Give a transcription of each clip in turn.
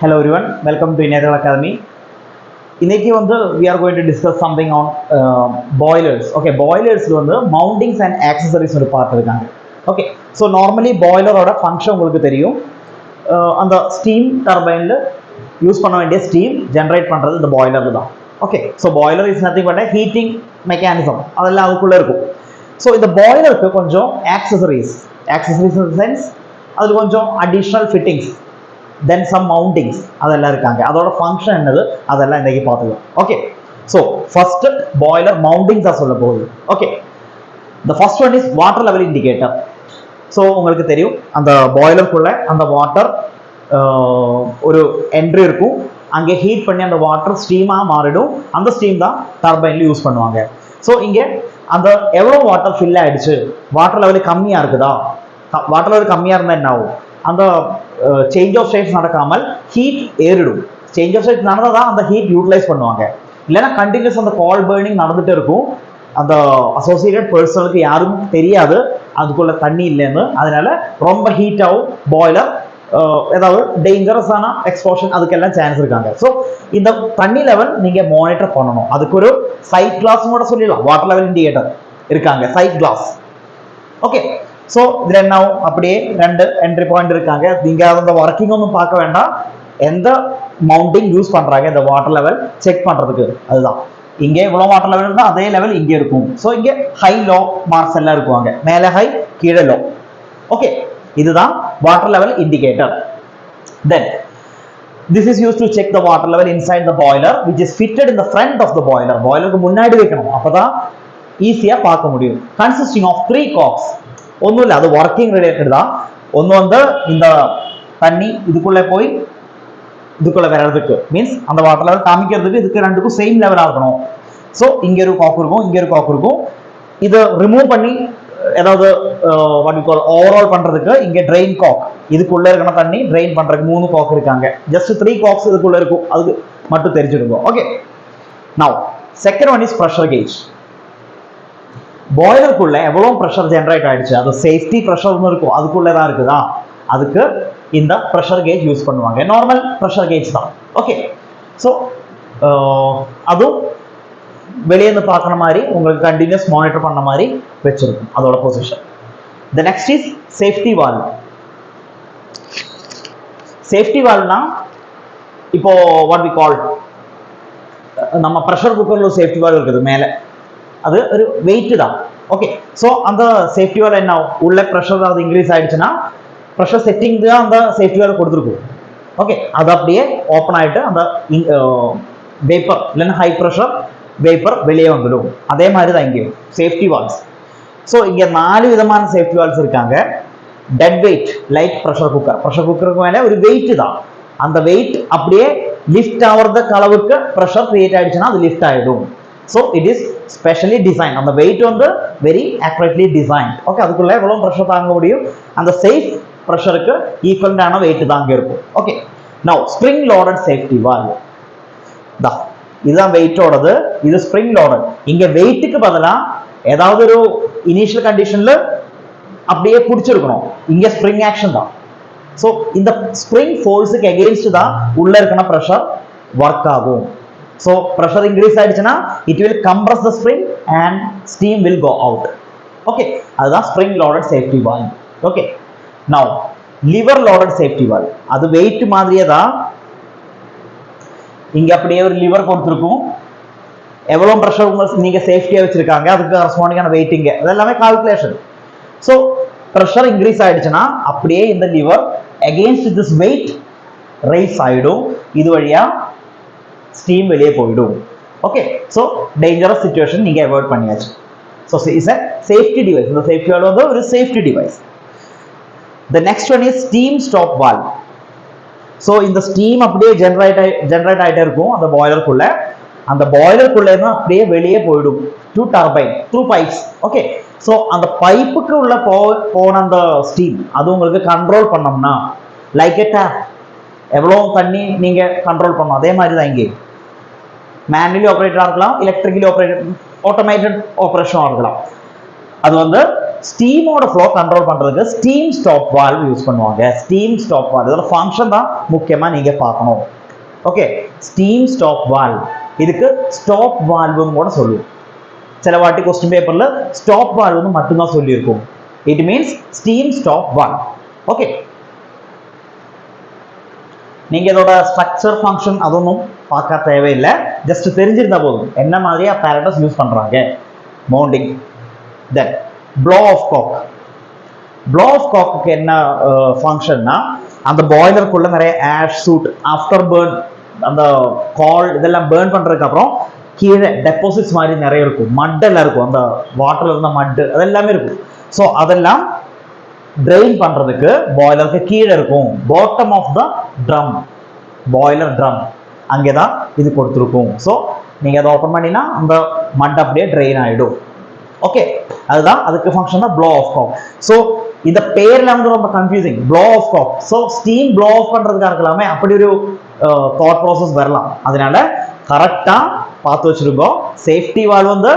Hello everyone, welcome to Innathal Academy. Innekku we are going to discuss something on boilers. Okay, boilers mountings and accessories oru part irukanga. Okay, so normally boiler oda function ungalku theriyum. And the steam turbine la use panna vendiya steam generate pandrathu the boiler la. Okay, so boiler is nothing but a heating mechanism. Adella adukulla irukum. So in the boiler ku konjam accessories in the sense adhu konjam additional fittings, then some mountings adella irukanga, adoda function ennadu adella indiki paathukom. Okay, so first boiler mountings ah solla pogudu. Okay, the first one is water level indicator. So உங்களுக்கு தெரியும் அந்த பாய்லருக்குள்ள அந்த water ஒரு entry இருக்கும், அங்கே heat பண்ணி அந்த வாட்டர் ஸ்டீமாக மாறிடும், அந்த ஸ்டீம் தான் டர்பைனில் யூஸ் பண்ணுவாங்க. ஸோ இங்கே அந்த எவ்வளோ வாட்டர் ஃபில் ஆகிடுச்சு, வாட்டர் லெவல் கம்மியாக இருக்குதா, வாட்டர் லெவல் கம்மியாக இருந்தால் என்ன ஆகும், அந்த சேஞ்ச் ஆஃப் ஸ்டேட்ஸ் நடக்காமல் ஹீட் ஏறிடும். சேஞ்ச் ஆஃப் ஸ்டேட்ஸ் நடந்தால் தான் அந்த ஹீட் யூட்டிலைஸ் பண்ணுவாங்க, இல்லைன்னா கண்டினியூஸ் அந்த கால் பர்னிங் நடந்துகிட்டே இருக்கும். அந்த அசோசியேட்டட் பர்சனுக்கு யாரும் தெரியாது அதுக்குள்ள தண்ணி இல்லைன்னு, அதனால ரொம்ப ஹீட் ஆகும் பாய்லர், ஏதாவது டேஞ்சரஸான எக்ஸ்போஷன் அதுக்கெல்லாம் சான்ஸ் இருக்காங்க. ஸோ இந்த தண்ணி லெவல் நீங்கள் மானிட்டர் பண்ணணும். அதுக்கு ஒரு சைட் கிளாஸ் கூட சொல்லிடலாம், வாட்டர் லெவல் இண்டிகேட்டர் இருக்காங்க, சைட் கிளாஸ். ஓகே, ஸோ இதில் என்ன அப்படியே ரெண்டு என்ட்ரி பாயிண்ட் இருக்காங்க. நீங்கள் அந்த ஒர்க்கிங் ஒன்றும் பார்க்க வேண்டாம், எந்த மவுண்டிங் யூஸ் பண்ணுறாங்க இந்த வாட்டர் லெவல் செக் பண்ணுறதுக்கு, அதுதான். இங்கே இவ்வளோ வாட்டர் லெவல் இருந்தால் அதே லெவல் இங்கே இருக்கும். ஸோ இங்கே ஹை லோ மார்க்ஸ் எல்லாம் இருக்குவாங்க, மேலே ஹை கீழே லோ. ஓகே, இதுதான் water level indicator. Then this is used to check the water level inside the boiler which is fitted in the front of the boiler. பாய்லருக்கு முன்னாடி வைக்கணும், அப்பதான் ஈஸியாக பார்க்க முடியும். Consisting of 3 cocks. ஒன்றும் இல்லை, அது ஒர்க்கிங் ரிலேட்டட் தான். ஒன்று இந்த தண்ணி இதுக்குள்ளே போய் இதுக்குள்ள வர்றதுக்கு மீன்ஸ் அந்த வாட்டர் லெவல் காமிக்கிறதுக்கு இதுக்கு ரெண்டுக்கும் சேம் லெவலாக இருக்கணும். ஸோ இங்கே ஒரு காக்கு இருக்கும், இங்கே ஒரு காக்கு இருக்கும். இதை ரிமூவ் பண்ணி ஏதாவது வாட் யூ கால் ஓவரால் பண்ணுறதுக்கு இங்கே ட்ரெயின் காக், இதுக்குள்ளே இருக்கிற தண்ணி ட்ரெயின் பண்ணுறதுக்கு 3 காக் இருக்காங்க. ஜஸ்ட் 3 காக்ஸ் இதுக்குள்ளே இருக்கும், அதுக்கு மட்டும் தெரிஞ்சிருக்கும். Okay, now second one is pressure gauge. பாய்லருக்குள்ள எவ்வளோ ப்ரெஷர் ஜென்ரேட் ஆயிடுச்சு, அது சேஃப்டி ப்ரெஷர்னு இருக்கும், அதுக்குள்ளே தான் இருக்குதா, அதுக்கு இந்த ப்ரெஷர் கேஜ் யூஸ் பண்ணுவாங்க. நார்மல் ப்ரெஷர் கேஜ் தான். ஓகே, ஸோ அதுவும் வெளியேந்து பார்க்குற மாதிரி உங்களுக்கு கண்டினியூஸ் மானிட்டர் பண்ண மாதிரி வச்சிருக்கும் அதோட position. The next is safety valve. Safety வால்வ்னா இப்போ வாட் வி கால், நம்ம ப்ரெஷர் குக்கர்ல சேஃப்டி வால்வ் இருக்குது மேலே, அது ஒரு வெயிட் தான். ஓகே, ஸோ அந்த சேஃப்டி வால்வ் என்ன உள்ள ப்ரெஷர் அது இன்க்ரீஸ் ஆயிடுச்சுன்னா ப்ரெஷர் செட்டிங் தான் அந்த சேஃப்டி வால்வ் கொடுத்துருக்கும். ஓகே, அது அப்படியே ஓப்பன் ஆகிட்டு அந்த வேப்பர் இல்லைன்னா ஹை ப்ரெஷர் வேப்பர் வெளியே வந்துடும். அதே மாதிரி தான் இங்கேயும் சேஃப்டி வால்வ்ஸ். ஸோ இங்கே 4 விதமான சேஃப்டி வால்வ்ஸ் இருக்காங்க. டெட் வெயிட் லைக் ப்ரெஷர் குக்கருக்கு மேலே ஒரு வெயிட் தான், அந்த வெயிட் அப்படியே லிஃப்ட் ஆகிறதுக்கு அளவுக்கு ப்ரெஷர் கிரியேட் ஆயிடுச்சுன்னா அது லிஃப்ட் ஆகிடும். So it is specially design, அந்த வெயிட் வெரி ஆக்யூரேட்லி டிசைன். ஓகே, அதுக்குள்ளே எவ்வளோ ப்ரெஷர் தாங்க முடியும், அந்த சேஃப் ப்ரெஷருக்கு ஈக்குவலான வெயிட் தான் அங்கே இருக்கும். Okay, now spring loaded safety valve தான், இதுதான் வெயிட்டோடது, இது ஸ்ப்ரிங் லோடட். இங்கே வெயிட்டுக்கு பதிலாக ஏதாவது ஒரு இனிஷியல் கண்டிஷனில் அப்படியே பிடிச்சிருக்கணும், இங்கே ஸ்ப்ரிங் ஆக்ஷன் தான். ஸோ இந்த ஸ்ப்ரிங் ஃபோர்ஸுக்கு எகெயின்ஸ்ட் தான் உள்ள இருக்கிற ப்ரெஷர் ஒர்க் ஆகும். ஸோ ப்ரெஷர் இன்க்ரீஸ் ஆயிடுச்சுன்னா it will compress the spring and steam will go out. Okay, அதுதான் spring loaded safety valve. Okay, now lever loaded safety valve. அது வெயிட் மாதிரியே தான், இங்க அப்படியே ஒரு லிவர் கொடுத்துருக்கும், எவ்வளோ ப்ரெஷர் உங்களுக்கு நீங்க சேஃப்டியா வச்சிருக்காங்க அதுக்கு கரஸ்பாண்டிங்கான வெயிட்டிங்க, அதெல்லாமே கால்குலேஷன். ஸோ ப்ரெஷர் இன்க்ரீஸ் ஆயிடுச்சுன்னா அப்படியே இந்த lever against this weight rise ஆயிடும், இது வழியா ஸ்டீம் வெளியே போயிடும். ஓகே, ஸோ டேஞ்சரஸ் சிச்சுவேஷன் நீங்க அவாய்ட் பண்ணியாச்சு. So is a safety device. இந்த சேஃப்டி வால்வ் ஒரு safety device. The next one is steam stop valve. So இந்த ஸ்டீம் அப்படியே ஜெனரேட் ஆகிட்டே இருக்கும் அந்த பாய்லருக்குள்ள, அந்த பாய்லருக்குள்ள அப்படியே வெளியே போயிடும் to turbine through pipes. Okay, so அந்த பைப்புக்கு உள்ள போன அந்த ஸ்டீம் அது உங்களுக்கு கண்ட்ரோல் பண்ணோம்னா லைக் எ டேப், எவ்வளோ தண்ணி நீங்க கண்ட்ரோல் பண்ணணும், அதே மாதிரி தான் இங்கே மேனுவலி ஆப்ரேட்டராக இருக்கலாம், எலக்ட்ரிக்கலி ஆப்ரேட்டட் ஆட்டோமேட்டட் ஆப்ரேஷனாக இருக்கலாம். அது ஸ்டீமோட ஃப்ளோ கண்ட்ரோல் பண்றதுக்கு ஸ்டீம் ஸ்டாப் வால்வ் யூஸ் பண்ணுவாங்க. ஸ்டீம் ஸ்டாப் வால்வ் இதோட ஃபங்க்ஷன் தான் முக்கியமா நீங்க பார்க்கணும். ஓகே, ஸ்டீம் ஸ்டாப் வால்வ், இதுக்கு ஸ்டாப் வால்வும் கூட சொல்லுவோம். சில வாட்டி क्वेश्चन பேப்பர்ல ஸ்டாப் வால்வ்னு மட்டும் தான் சொல்லி இருக்கும். It means steam stop valve. Okay, நீங்க இதோட ஸ்ட்ரக்சர் ஃபங்க்ஷன் அதொன்னும் பார்க்க தேவையில்லை, ஜஸ்ட் தெரிஞ்சிருந்தா போதும் என்ன மாதிரியா apparatus யூஸ் பண்றாங்க. Mounting. Then blow off cock. Blow off cock என்ன ஃபங்க்ஷன்னா, அந்த பாய்லருக்குள்ள நிறைய ஆஷ் சூட் ஆஃப்டர் பர்ன், அந்த கால் இதெல்லாம் பர்ன் பண்றதுக்கு அப்புறம் கீழே டெபாசிட்ஸ் மாதிரி நிறைய இருக்கும், மட்டெல்லாம் இருக்கும், அந்த வாட்டர்ல இருந்த மட்டு அதெல்லாமே இருக்கும். ஸோ அதெல்லாம் ட்ரெயின் பண்றதுக்கு பாய்லருக்கு கீழே இருக்கும், bottom of the drum, boiler drum அங்கேதான் இது கொடுத்துருக்கும். ஸோ நீங்க அதை ஓப்பன் பண்ணினா அந்த மட் அப்படியே ட்ரெயின் ஆயிடும். ஓகே, அதுதான் அதுக்கு ஃபங்க்ஷன் தான் ப்ளோ ஆஃப் காக். ஸோ இந்த பேர்ல வந்து ரொம்ப confusing, blow off cock. So steam blow off பண்றதுக்காக இருக்கலாமே, அப்படி ஒரு தாட் ப்ராசஸ் வரலாம். அதனால கரெக்டா பார்த்து வச்சிருக்கோம். சேஃப்டி வால்வ் வந்து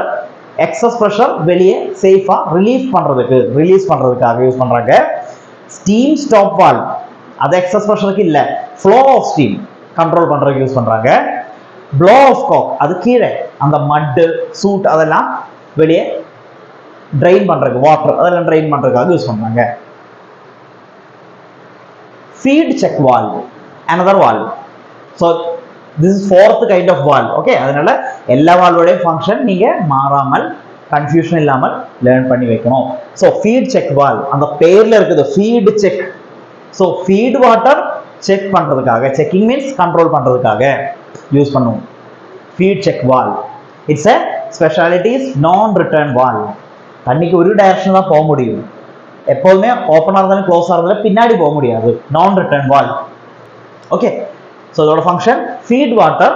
எக்ஸஸ் ப்ரெஷர் வெளியே சேஃபா ரிலீஸ் பண்றதுக்காக யூஸ் பண்றாங்க. ஸ்டீம் ஸ்டாப் வால்வ் அது எக்ஸஸ் ப்ரெஷருக்கு இல்ல, ஃப்ளோ ஆஃப் ஸ்டீம் கண்ட்ரோல் பண்றதுக்கு யூஸ் பண்றாங்க. ப்ளோ ஆஃப் காக் அது கீழே அந்த மட் சூட் அதெல்லாம் வெளியே ட்ரெயின் பண்றதுக்கு, வாட்டர் அதெல்லாம் ட்ரெயின் பண்றதுக்காக யூஸ் பண்றாங்க. Feed check valve, another valve. So this is fourth kind of valve. Okay, அதனால எல்லா வால்வோட ஃபங்க்ஷன் நீங்க மாறாமல் கன்ஃபியூஷன் இல்லாமல் லேர்ன் பண்ணி வைக்கணும். ஸோ ஃபீட் செக் வால்வ் அந்த பேர்ல இருக்குது, feed check. So feed water check பண்றதுக்காக, செக்கிங் மீன்ஸ் கண்ட்ரோல் பண்றதுக்காக யூஸ் பண்ணுவோம் feed check valve. It's a specialities non return valve. தண்ணிக்கு ஒரு டைரக்ஷன் தான் போக முடியும், எப்போதுமே ஓப்பனாக இருந்தாலும் க்ளோஸாக இருந்தாலும் பின்னாடி போக முடியாது, non return valve. Okay, so இதோட function feed water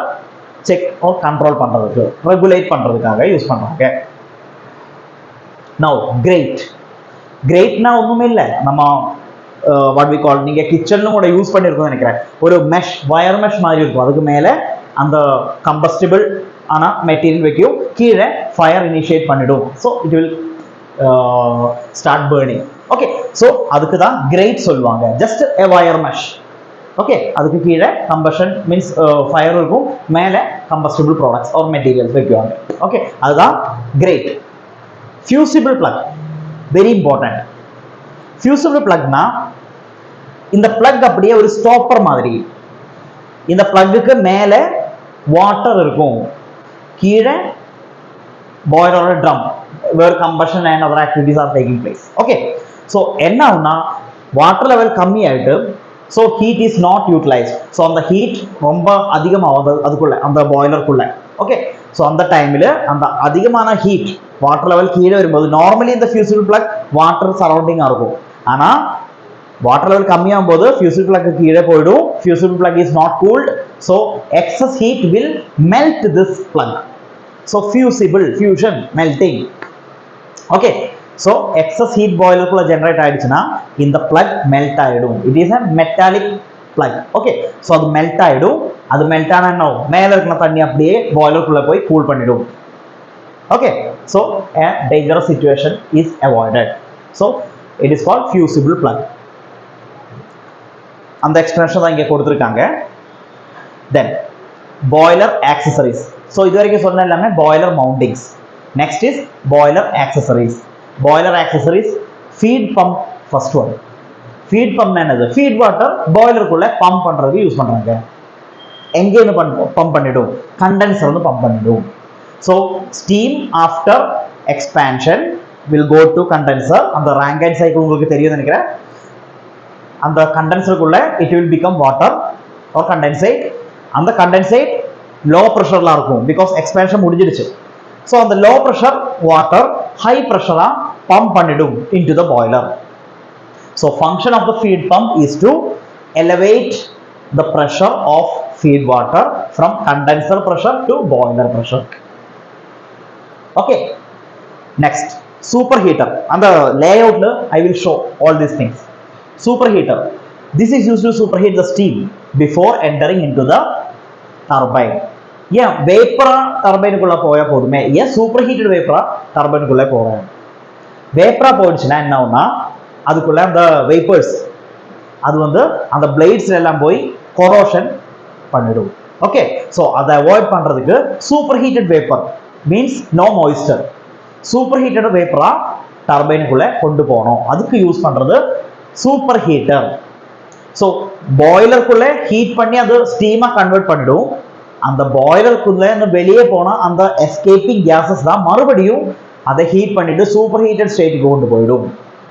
check or control பண்றதுக்கு, ரெகுலேட் பண்றதுக்காக யூஸ் பண்றாங்க. நவ் கிரேட்னா ஒண்ணுமே இல்லை, நம்ம வாட் வி கால், நீங்க கிச்சன்ல கூட யூஸ் பண்ணிருக்கோம் நினைக்கிறேன், ஒரு மெஷ், வயர் மெஷ் மாதிரி இருக்கும், அதுக்கு மேல அந்த கம்பஸ்டிபிள் ஆனா மெட்டீரியல் வைக்கும், கீழே ஃபயர் இனிஷியேட் பண்ணிடும். So it will start burning. Okay, so அதுக்கு தான் கிரேட் சொல்லுவாங்க, just a wire mesh. Okay, அதுக்கு கீழே கம்பஷன் மீன்ஸ் ஃபயர் இருக்கும், மேலே கம்பஸ்டிபிள் ப்ராடக்ட்ஸ் ஆர் மெட்டீரியல்ஸ் வைக்குவாங்க. ஓகே, அதுதான் grate. Fusible plug very important. Fusible பிளக்னா இந்த பிளக் அப்படியே ஒரு ஸ்டாப்பர் மாதிரி, இந்த பிளக்குக்கு மேலே வாட்டர் இருக்கும், கீழே பாய்லரோட drum where combustion and other activities are taking place. Okay, so என்ன ஆகும்னா வாட்டர் லெவல் கம்மி ஆயிட்டு, so heat is not utilised. So அந்த ஹீட் ரொம்ப அதிகமாகுது அதுக்குள்ள, அந்த பாய்லருக்குள்ள. ஓகே, ஸோ அந்த டைமில் அந்த அதிகமான ஹீட் வாட்டர் லெவல் கீழே வரும்போது, நார்மலி இந்த ஃபியூசிபிள் பிளக் வாட்டர் சரௌண்டிங்காக இருக்கும், ஆனால் வாட்டர் லெவல் கம்மியாகும் போது ஃபியூசிபிள் பிளக் கீழே போயிடும், fusible plug is not cooled, so excess heat will melt this plug. So fusion melting. Okay, so excess heat பாய்லருக்குள்ள ஜென்ரேட் ஆயிடுச்சுன்னா இந்த பிளக் மெல்ட் ஆயிடும். It is a metallic plug. Okay, so அது melt ஆயிடும். அது melt ஆனா என்ன ஆகும், மேலே இருக்கிற தண்ணி அப்படியே பாய்லருக்குள்ள போய் கூல் பண்ணிடும். Okay, so a dangerous situation is avoided. So it is called fusible plug. அந்த எக்ஸ்பிளனேஷன் தான் இங்கே கொடுத்துருக்காங்க. தென் பாய்லர் ஆக்சசரிஸ். ஸோ இது வரைக்கும் சொன்ன எல்லாமே boiler mountings. Next is boiler accessories. Boiler accessories, feed pump first one. Feed pump என்னது, feed water பாய்லருக்குள்ள பம்ப் பண்றதுக்கு யூஸ் பண்றாங்க. எங்கேருந்து பம்ப் பண்ணிடும், கண்டென்சர் வந்து பம்ப் பண்ணிடும். So steam after expansion will go to condenser. அந்த ராங்கைன் சைக்கிள் உங்களுக்கு தெரியும் நினைக்கிறேன். அந்த கண்டென்சருக்குள்ள it will become water or condensate. அந்த கண்டென்சேட் லோ ப்ரெஷர்ல இருக்கும், பிகாஸ் எக்ஸ்பான்ஷன் முடிஞ்சிடுச்சு. ஸோ அந்த low pressure water high ப்ரெஷரா pump பண்ணிடும் into the boiler. So function of the feed pump is to elevate the pressure of feed water from condenser pressure to boiler pressure. Okay, next superheater. And the layout I will show all these things. Superheater, this is used to superheat the steam before entering into the turbine. Yeah, vapor turbine kulla poya podume, yeah superheated vapor turbine kulla poya. வேப்பரா போயிடுச்சுன்னா என்ன ஆகும்னா அதுக்குள்ள அந்த vapours அது வந்து அந்த பிளேட்ஸ்ல எல்லாம் போய் கொரோஷன் பண்ணிடும். ஓகே, ஸோ அதை அவாய்ட் பண்றதுக்கு super heated vapour means no moisture, super heated வேப்பரா டர்பைனுக்குள்ள கொண்டு போகணும். அதுக்கு யூஸ் பண்றது சூப்பர் ஹீட்டர். ஸோ பாய்லருக்குள்ள ஹீட் பண்ணி அது ஸ்டீமா கன்வெர்ட் பண்ணிடும். அந்த பாய்லருக்குள்ள வெளியே போனா அந்த எஸ்கேப்பிங் கேசஸ் தான் மறுபடியும் அதை ஹீட் பண்ணிட்டு சூப்பர் ஹீட்டட் ஸ்டேட்டுக்கு கொண்டு போயிடும்.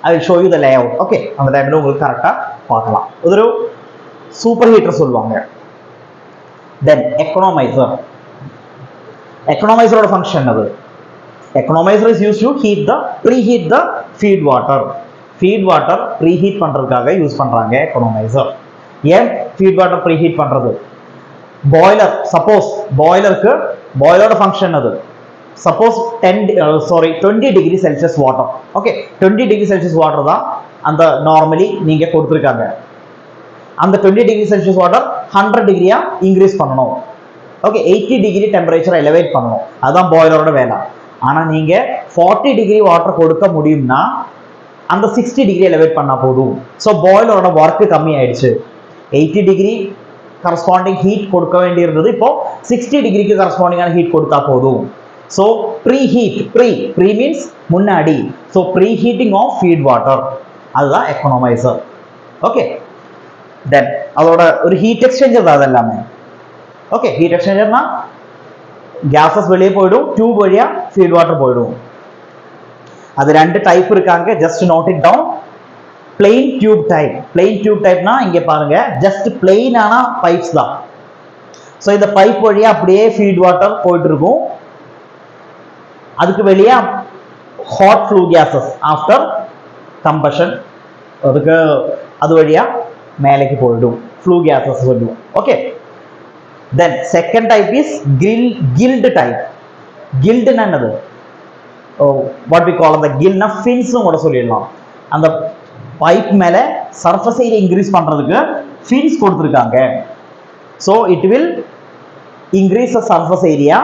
I will show you the lay out. Okay, அந்த டைம்ல உங்களுக்கு கரெக்டா பார்க்கலாம். ஒரு சூப்பர் ஹீட்டர் சொல்லுவாங்க. தென் எக்கனாமைசர். எக்கனாமைசரோட ஃபங்க்ஷன் அது. Economiser is use to heat the preheat the feet water. Feet water preheat பண்றதுக்காக யூஸ் பண்றாங்க எக்கனாமைசர். ஏன் ஃபீட் வாட்டர் ப்ரீஹீட் பண்றது? பாய்லர், சப்போஸ் பாய்லருக்கு பாய்லரோட ஃபங்க்ஷன் அது. Suppose 20 degree Celsius water. Okay, 20 degree Celsius water தான் அந்த normally நீங்க கொடுத்துருக்காங்க. அந்த 20 டிகிரி செல்சியஸ் வாட்டர் 100 டிகிரியா இன்க்ரீஸ் பண்ணணும். ஓகே, 80 டிகிரி டெம்பரேச்சர் எலிவேட் பண்ணணும். அதுதான் பாய்லரோட வேலை. ஆனா நீங்க 40 டிகிரி வாட்டர் கொடுக்க முடியும்னா அந்த 60 டிகிரி எலிவேட் பண்ணா போதும். ஸோ பாய்லரோட ஒர்க்கு கம்மி ஆயிடுச்சு. 80 டிகிரி கரஸ்பாண்டிங் ஹீட் கொடுக்க வேண்டி இருந்தது, இப்போ 60 டிகிரிக்கு கரஸ்பாண்டிங்கான ஹீட் கொடுத்தா போதும். ஸோ ப்ரீஹீட், ப்ரீ மீன்ஸ் முன்னாடி. ஸோ ப்ரீஹீட்டிங் ஆஃப் ஃபீட் வாட்டர், அதுதான் எக்கனாமைசர். ஓகே, தென் அதோட ஒரு ஹீட் எக்ஸ்சேஞ்சர் தான் அது எல்லாமே. ஓகே, ஹீட் எக்ஸ்சேஞ்சர்னா கேஸஸ் வெளியே போயிடும், டியூப் வழியா ஃபீட் வாட்டர் போயிடும். அது ரெண்டு டைப் இருக்காங்க, just note it down. Plain tube type. Plain tube டைப்னா இங்க பாருங்க, ஜஸ்ட் பிளெயினான பைப்ஸ் தான். ஸோ இந்த பைப் வழியா அப்படியே ஃபீட் வாட்டர் போயிட்டு இருக்கும். அதுக்கு வெளியே hot flue gases after combustion அதுக்கு அது வழியா மேலேக்கு போயிடும், ஃப்ளூ கேசஸ் சொல்லுவோம். Okay, then second type is gilled type. கில்டுன்னா என்னது? வாட் வி கால் அந்த கில்னா ஃபின்ஸ்னு கூட சொல்லிடலாம். அந்த பைப் மேல சர்ஃபேஸ் ஏரியா இன்க்ரீஸ் பண்றதுக்கு ஃபின்ஸ் கொடுத்துருக்காங்க. So it will increase the surface area.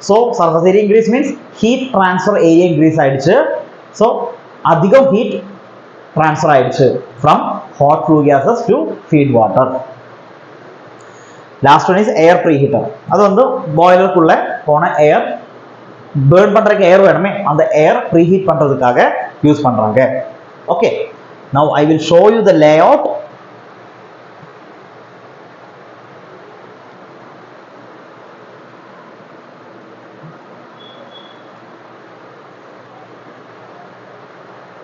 So surface area increase means heat transfer area increase ஆயிடுச்சு. ஸோ அதிகம் ஹீட் ட்ரான்ஸ்ஃபர் ஆயிடுச்சு from hot flue gases to feed water. Last one is air preheater. அது வந்து பாய்லருக்குள்ள போன ஏர் burn பண்றதுக்கு ஏர் வேணுமே, அந்த ஏர் preheat பண்றதுக்காக யூஸ் பண்றாங்க. Okay, now I will show you the layout.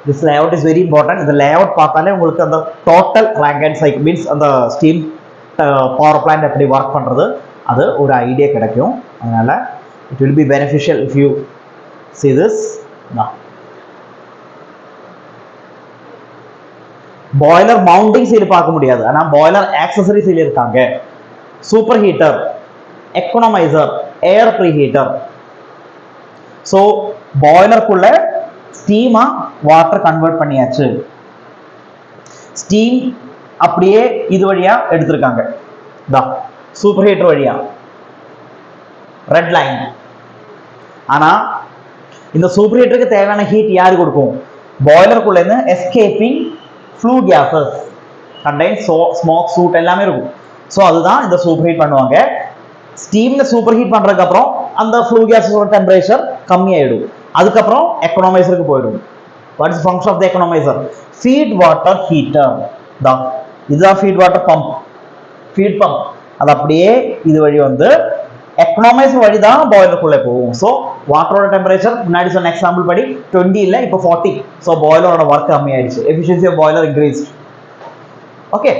This layout is very important. இந்த layout பார்த்தாலே உங்களுக்கு அந்த total Rankine cycle means அந்த steam power plant எப்படி work பண்றது அது ஒரு ஐடியா கிடைக்கும். அதனால it will be beneficial if you see this. Now boiler mounting seal பார்க்க முடியாது, ஆனா பாய்லர் ஆக்சசரி சீல் இருக்காங்க. சூப்பர் ஹீட்டர், எக்கனாமைசர், ஏர் ப்ரீஹீட்டர். ஸோ பாய்லருக்குள்ள ஸ்டீமா வாட்டர் கன்வெர்ட் பண்ணியாச்சு. ஸ்டீம் அப்படியே இது வழியா எடுத்திருக்காங்க, சூப்பர் ஹீட்டர் வழியா ரெட் லைன். ஆனா இந்த சூப்பர் ஹீட்டருக்கு தேவையான ஹீட் யாரு கொடுக்கும்? பாய்லருக்குள்ள இருந்து escaping flue gases contain smoke soot எல்லாமே இருக்கும். ஸோ அதுதான் இந்த சூப்பர் ஹீட் பண்ணுவாங்க. ஸ்டீம்ல சூப்பர் ஹீட் பண்றதுக்கு அப்புறம் அந்த ஃப்ளூ கேஸோட டெம்பரேச்சர் கம்மி ஆயிடும். அதுக்கப்புறம் எக்கனாமைசருக்கு போயிடும். What is function of the economiser? Feed water heater தான். இதுதான் feed water pump, feed pump. அது அப்படியே இது வழி வந்து எக்கனாமைசர் வழி தான் பாய்லருக்குள்ளே போகும். ஸோ வாட்டரோட டெம்பரேச்சர் முன்னாடி சொன்ன எக்ஸாம்பிள் படி 20 இல்லை, இப்போ 40. ஸோ பாய்லரோட ஒர்க் கம்மி ஆயிடுச்சு, efficiency of boiler increase. Okay,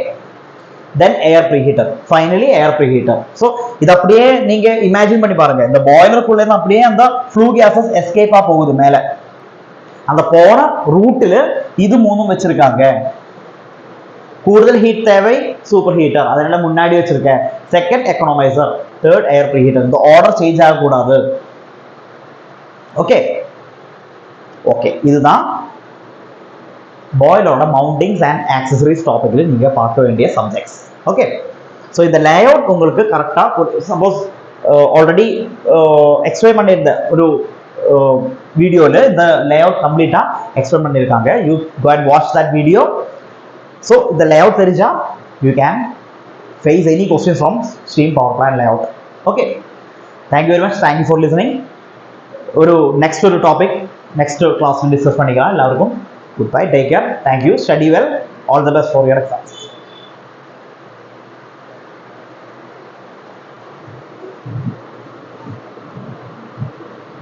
then air preheater. Finally air preheater. So இது அப்படியே நீங்க இமேஜின் பண்ணி பாருங்க, இந்த பாய்லருக்குள்ள இருந்து அப்படியே அந்த ஃப்ளூ கேசஸ் எஸ்கேப்பா போகுது மேல. அந்த போன ரூட்டில் இது மூணும் வச்சிருக்காங்க. கூடுதல் ஹீட் தேவை சூப்பர் ஹீட்டர், அதனால முன்னாடி வச்சிருக்கேன். செகண்ட் எக்கனாமைசர், தேர்ட் ஏர் ப்ரீஹீட்டர். இந்த ஆர்டர் சேஞ்ச் ஆகக்கூடாது. ஓகே ஓகே, இதுதான் பாய்லரோட மவுண்டிங்ஸ் அண்ட் ஆக்சசரிஸ் டாபிக்ல நீங்க பார்க்க வேண்டிய சப்ஜெக்ட்ஸ். ஓகே, ஸோ இந்த லேஅவுட் உங்களுக்கு கரெக்டாக சப்போஸ் ஆல்ரெடி எக்ஸ்பிளைன் பண்ணியிருந்த ஒரு வீடியோவில் இந்த லேஅவுட் கம்ப்ளீட்டாக எக்ஸ்பிளைன் பண்ணியிருக்காங்க. You go and watch that video. So இந்த லேஅவுட் தெரிஞ்சா you can face any questions from Steam Power Plant layout. Okay, thank you very much, thank you for listening. ஒரு next ஒரு டாபிக் நெக்ஸ்ட் கிளாஸ் டிஸ்கஸ் பண்ணிக்கலாம். எல்லாருக்கும் good bye, take care, thank you, study well, all the best for your exams.